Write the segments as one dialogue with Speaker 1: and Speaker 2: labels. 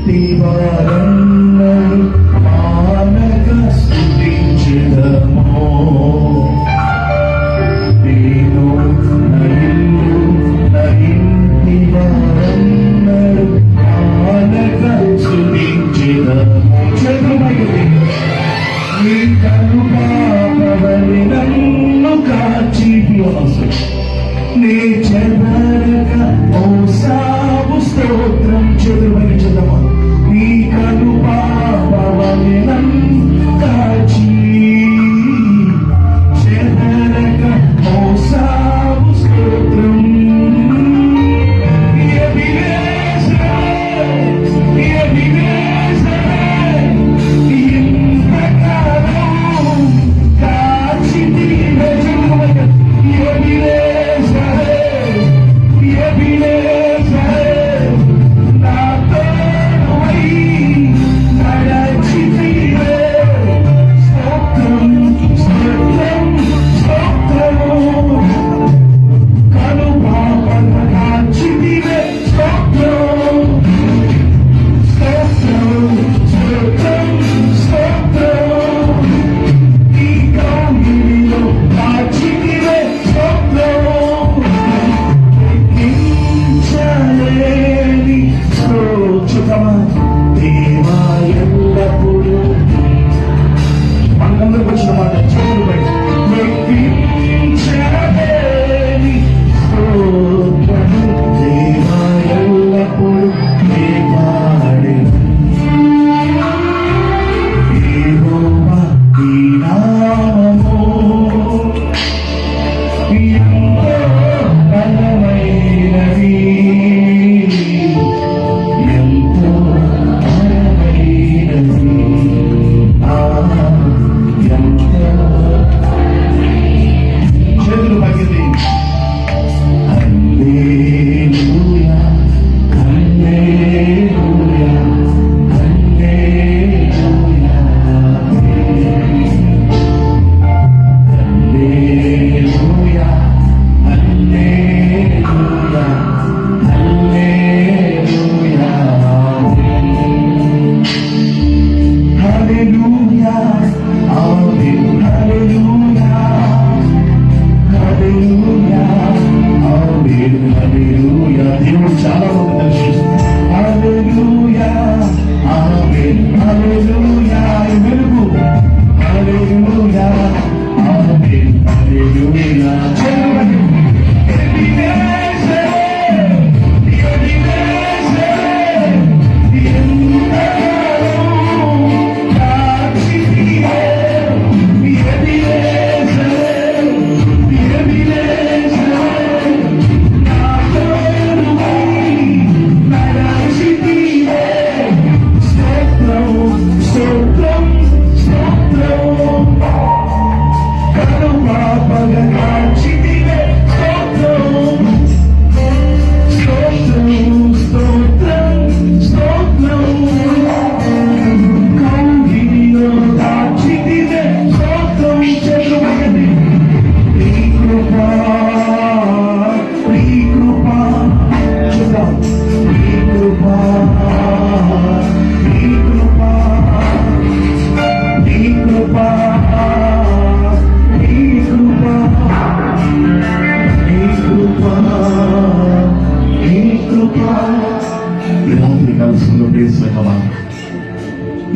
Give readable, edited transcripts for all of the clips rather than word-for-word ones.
Speaker 1: ఇంటి వారందరూ మానక స్తుతించెదము. నేను నా ఇంటి వారందరూ మానక స్తుతించెదము. చేతులైతే నీ కనుపాపవలి నన్ను కాచి నీ చెదరక మోసావు స్తోత్రం. చేతులైతే చేద్దామా? నీ కనుపాపవలి నన్ను కాచి చెదరక మోసావు స్తోత్రం.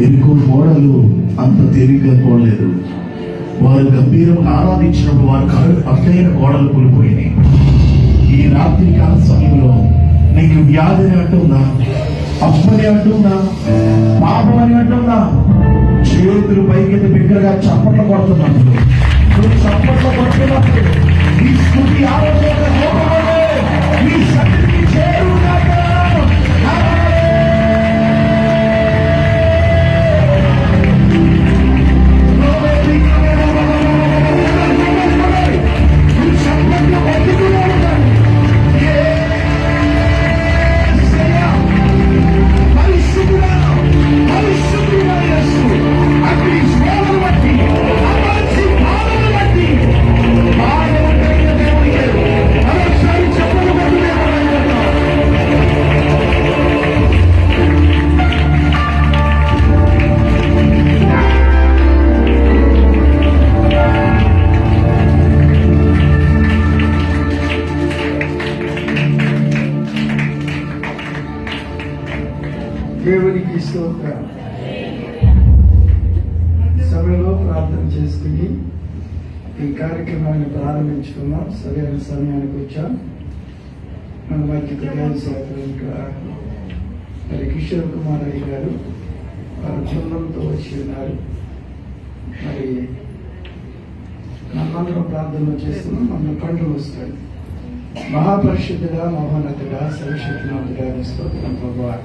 Speaker 2: ఎరుకో గోడలు అంత తేలిగ్గా కూడలేదు. వారు గంభీరంగా ఆరాధించినప్పుడు వారు అర్థమైన గోడలు కూలిపోయినాయి. ఈ రాత్రి కాల సమయంలో నీకు వ్యాధి అంటుందా, అప్పని అంటుందా, పాపం అని అంటుందా, చేతులు పైకెత్తి బిగ్గరగా చప్పట్లు కొడుతున్నప్పుడు, నువ్వు చప్పట్లు కొడుతున్నప్పుడు ఈ స్థుతి ఆలోచన ఈ సన్నిధికి చేరుగాక.
Speaker 3: దేవునికి స్తోత్రం. సభలో ప్రార్థన చేసుకుని ఈ కార్యక్రమాన్ని ప్రారంభించుకున్నాం. సరైన సమయానికి వచ్చాం. మన మధ్యకు మరి కిషోర్ కుమార్ రెడ్డి గారు వారి బృందంతో వచ్చి ఉన్నారు. మరి మనందరం ప్రార్థనలు చేస్తున్నాం. మన పండుగ వస్తాయి. మహాపరిశుద్ధుడా, మహోన్నతుడా, సర్వశక్తిమంతుడా స్తోత్రం ప్రభువా.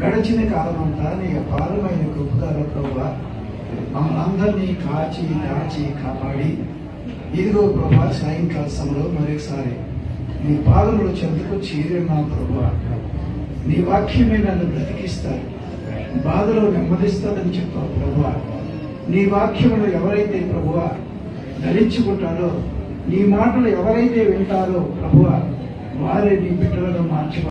Speaker 3: గడిచిన కాలం అంతా నీ అపారమైన కృపగల ప్రభువా మమ్మల్ని అందరినీ కాచి దాచి కాపాడి ఇదిగో ప్రభా సాయంకాల సమయంలో మరొకసారి నీ పాదములు చెంతకు చేరినాం ప్రభువా. నీ వాక్యమే నన్ను బ్రతికిస్తారు, బాధలో నెమ్మదిస్తాదని చెప్పావు ప్రభువా. నీ వాక్యములు ఎవరైతే ప్రభువా ధరించుకుంటారో, నీ మాటలు ఎవరైతే వింటారో ప్రభువా వారే నీ బిడ్డలుగా మార్చ